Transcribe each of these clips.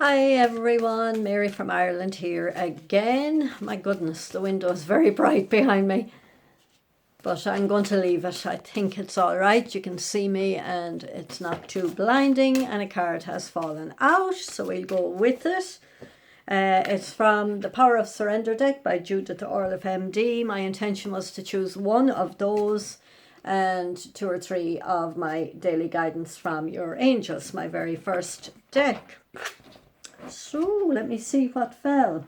Hi everyone, Mary from Ireland here again. My goodness, the window is very bright behind me, but I'm going to leave it. I think it's all right. You can see me and it's not too blinding, and a card has fallen out, so we'll go with it. It's from the Power of Surrender deck by Judith Orloff MD. My intention was to choose one of those and two or three of my daily guidance from your angels, my very first deck. So let me see what fell.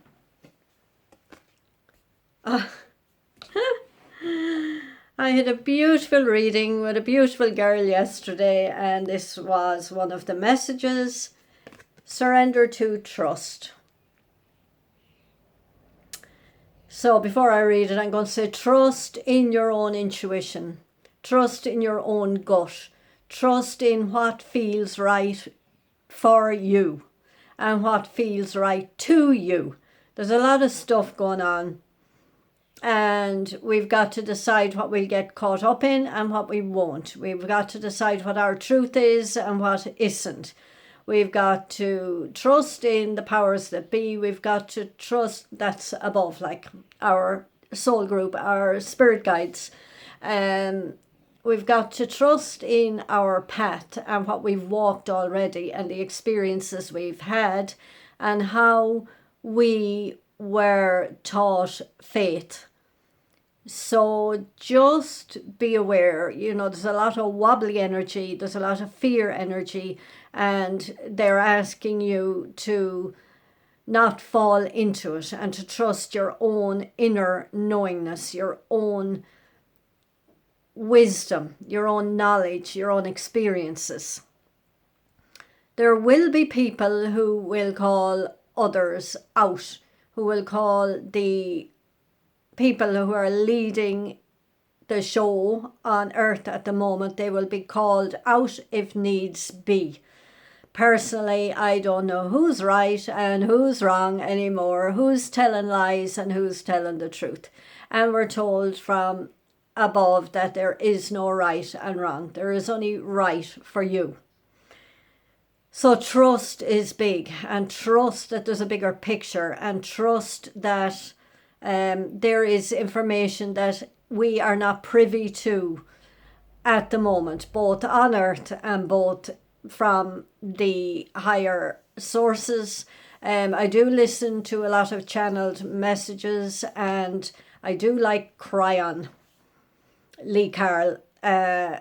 I had a beautiful reading with a beautiful girl yesterday, and this was one of the messages: surrender to trust. So before I read it, I'm going to say trust in your own intuition, trust in your own gut, trust in what feels right for you and what feels right to you. There's a lot of stuff going on, and we've got to decide what we'll get caught up in and what we won't. We've got to decide what our truth is and what isn't. We've got to trust in the powers that be. We've got to trust that's above, like our soul group, our spirit guides. We've got to trust in our path and what we've walked already and the experiences we've had and how we were taught faith. So just be aware, there's a lot of wobbly energy, there's a lot of fear energy, and they're asking you to not fall into it and to trust your own inner knowingness, your own wisdom, your own knowledge, your own experiences. There will be people who will call others out, who will call the people who are leading the show on earth at the moment, they will be called out if needs be. Personally, I don't know who's right and who's wrong anymore, who's telling lies and who's telling the truth. And we're told from above that there is no right and wrong. There is only right for you. So trust is big, and trust that there's a bigger picture, and trust that there is information that we are not privy to at the moment, both on earth and both from the higher sources. I do listen to a lot of channeled messages, and I do like Cryon Lee Carl.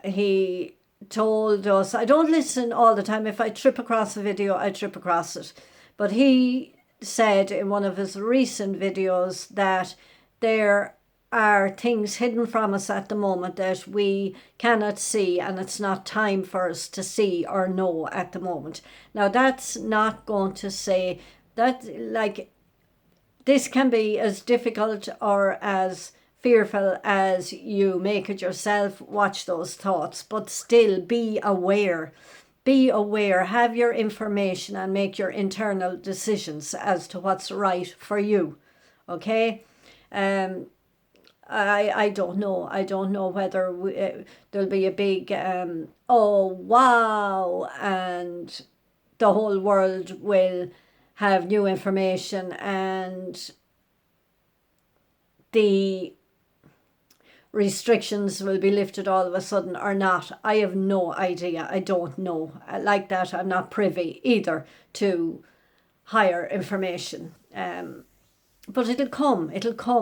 He told us, I don't listen all the time. If I trip across a video, I trip across it. But he said in one of his recent videos that there are things hidden from us at the moment that we cannot see, and it's not time for us to see or know at the moment. Now, that's not going to say that, like, this can be as difficult or as fearful as you make it yourself. Watch those thoughts, but still be aware. Be aware, have your information, and make your internal decisions as to what's right for you. Okay? I don't know. I don't know whether there'll be a big, oh, wow, and the whole world will have new information and the restrictions will be lifted all of a sudden or not. I have no idea. I don't know. Like that, I'm not privy either to higher information. But it'll come,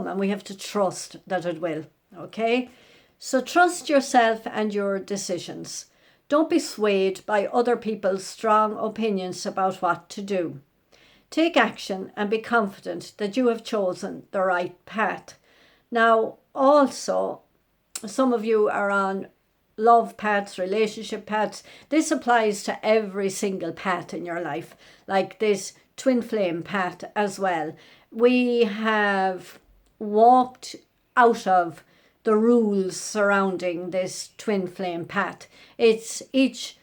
and we have to trust that it will. Okay? So trust yourself and your decisions. Don't be swayed by other people's strong opinions about what to do. Take action and be confident that you have chosen the right path. Now, also, some of you are on love paths, relationship paths. This applies to every single path in your life, like this twin flame path as well. We have walked out of the rules surrounding this twin flame path. It's each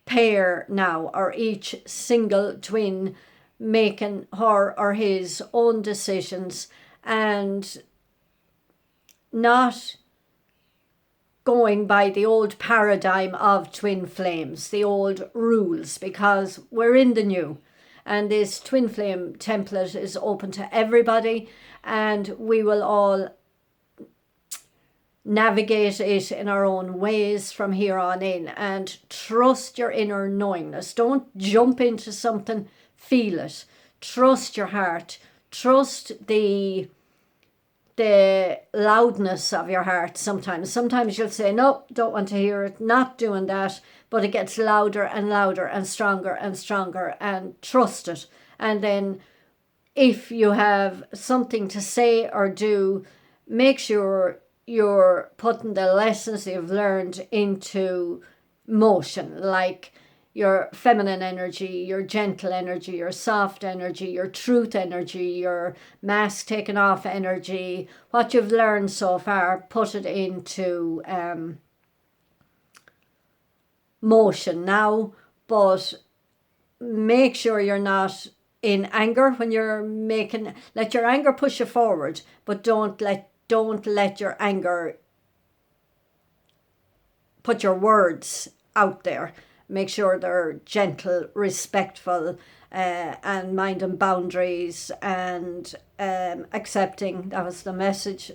pair now, or each single twin, making her or his own decisions and not going by the old paradigm of twin flames, the old rules, because we're in the new. And this twin flame template is open to everybody, and we will all navigate it in our own ways from here on in, and trust your inner knowingness. Don't jump into something, feel it. Trust your heart. Trust the loudness of your heart. Sometimes you'll say, no, don't want to hear it, not doing that, but it gets louder and louder and stronger, and trust it. And then if you have something to say or do, make sure you're putting the lessons you've learned into motion, like your feminine energy, your gentle energy, your soft energy, your truth energy, your mask taken off energy. What you've learned so far, put it into motion now, but make sure you're not in anger when you're making. Let your anger push you forward, but don't let your anger put your words out there. Make sure they're gentle, respectful, and minding boundaries, and accepting. That was the message.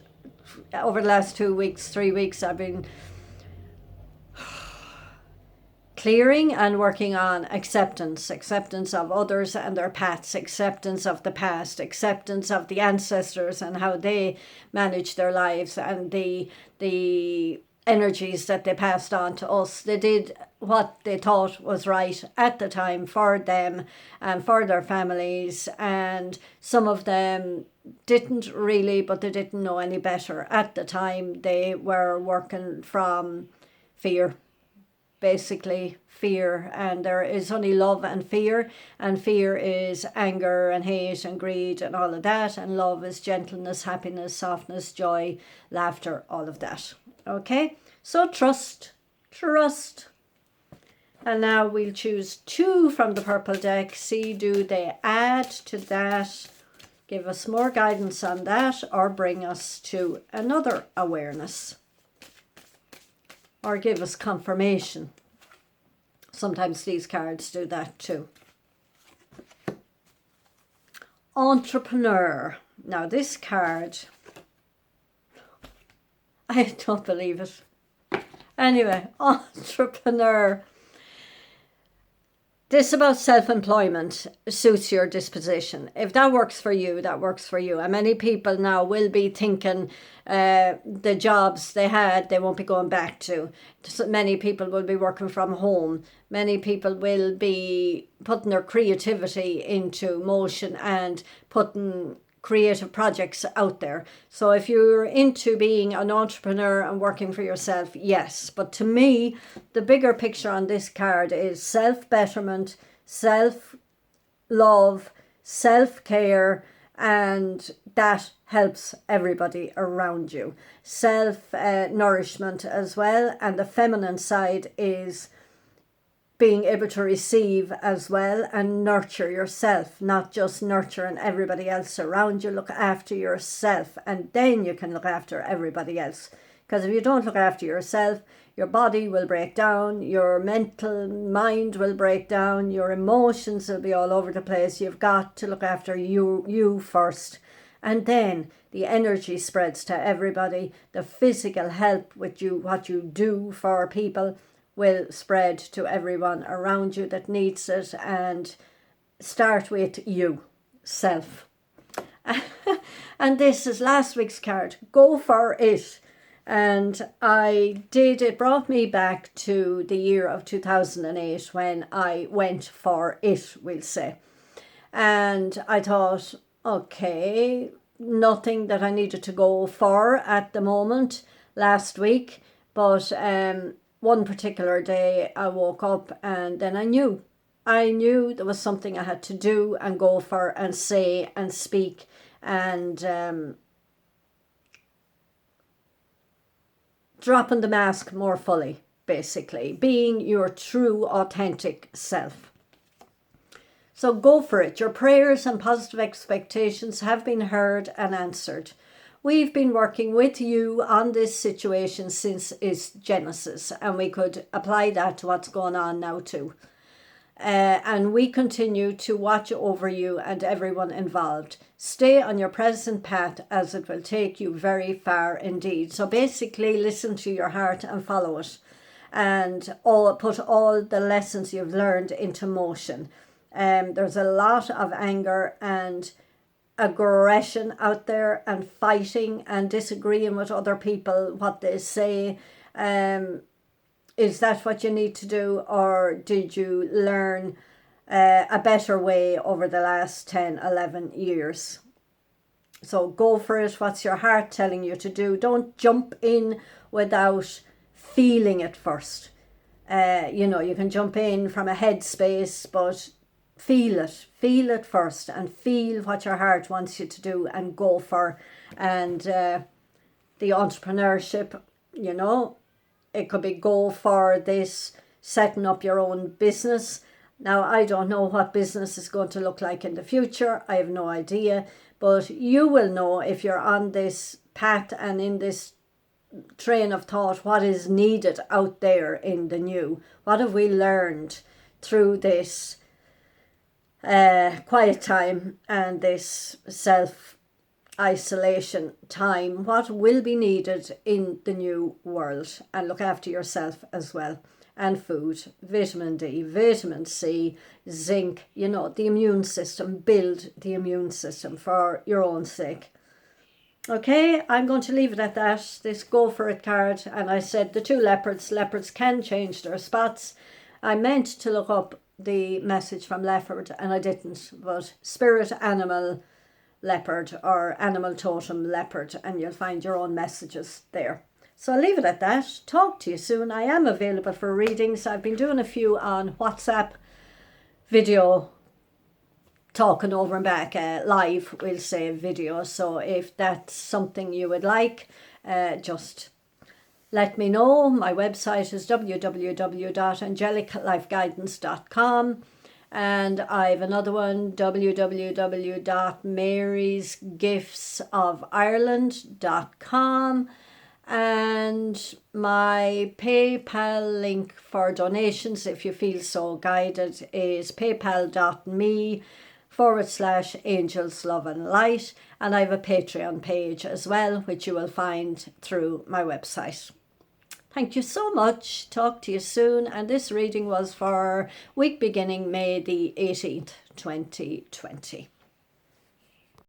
Over the last 2 weeks, 3 weeks, I've been clearing and working on acceptance of others and their paths, acceptance of the past, acceptance of the ancestors and how they managed their lives, and the energies that they passed on to us. They did what they thought was right at the time for them and for their families, and some of them didn't really, but they didn't know any better at the time. They were working from fear, basically fear, and there is only love and fear is anger and hate and greed and all of that, and love is gentleness, happiness, softness, joy, laughter, all of that. Okay, so trust. And now we'll choose 2 from the purple deck. See, do they add to that, give us more guidance on that, or bring us to another awareness, or give us confirmation. Sometimes these cards do that too. Entrepreneur. Now this card, I don't believe it. Anyway, entrepreneur. This about self-employment suits your disposition. If that works for you, that works for you. And many people now will be thinking the jobs they had, they won't be going back to. Many people will be working from home. Many people will be putting their creativity into motion and putting creative projects out there. So if you're into being an entrepreneur and working for yourself, yes. But to me, the bigger picture on this card is self-betterment, self-love, self-care, and that helps everybody around you. Self-nourishment as well, and the feminine side is being able to receive as well and nurture yourself, not just nurturing everybody else around you. Look after yourself, and then you can look after everybody else. Because if you don't look after yourself, your body will break down, your mental mind will break down, your emotions will be all over the place. You've got to look after you first, and then the energy spreads to everybody. The physical help with you, what you do for people, will spread to everyone around you that needs it. And start with you, self. And this is last week's card. Go for it. And it brought me back to the year of 2008 when I went for it, we'll say. And I thought, okay, nothing that I needed to go for at the moment last week, but one particular day I woke up and then I knew there was something I had to do and go for and say and speak, and dropping the mask more fully, basically being your true authentic self. So go for it. Your prayers and positive expectations have been heard and answered. We've been working with you on this situation since its genesis, and we could apply that to what's going on now too. and we continue to watch over you and everyone involved. Stay on your present path, as it will take you very far indeed. So basically, listen to your heart and follow it, and put all the lessons you've learned into motion. There's a lot of anger and aggression out there, and fighting and disagreeing with other people, what they say. Is that what you need to do, or did you learn a better way over the last 10, 11 years? So go for it. What's your heart telling you to do? Don't jump in without feeling it first. You can jump in from a headspace, but feel it first, and feel what your heart wants you to do and go for. And the entrepreneurship, it could be go for this, setting up your own business. Now, I don't know what business is going to look like in the future. I have no idea, but you will know if you're on this path and in this train of thought what is needed out there in the new. What have we learned through this quiet time and this self-isolation time? What will be needed in the new world? And look after yourself as well. And food, vitamin D, vitamin C, zinc, the immune system. Build the immune system for your own sake. Okay, I'm going to leave it at that. This go for it card. And I said the two leopards can change their spots. I meant to look up the message from leopard and I didn't, but spirit animal leopard or animal totem leopard, and you'll find your own messages there. So I'll leave it at that. Talk to you soon. I am available for readings. I've been doing a few on WhatsApp video, talking over and back, live, we'll say, video. So if that's something you would like, just let me know. My website is www.angeliclifeguidance.com, and I have another one, www.marysgiftsireland.com, and my PayPal link for donations, if you feel so guided, is paypal.me/Angels Love and Light, and I have a Patreon page as well, which you will find through my website. Thank you so much. Talk to you soon. And this reading was for week beginning May the 18th, 2020.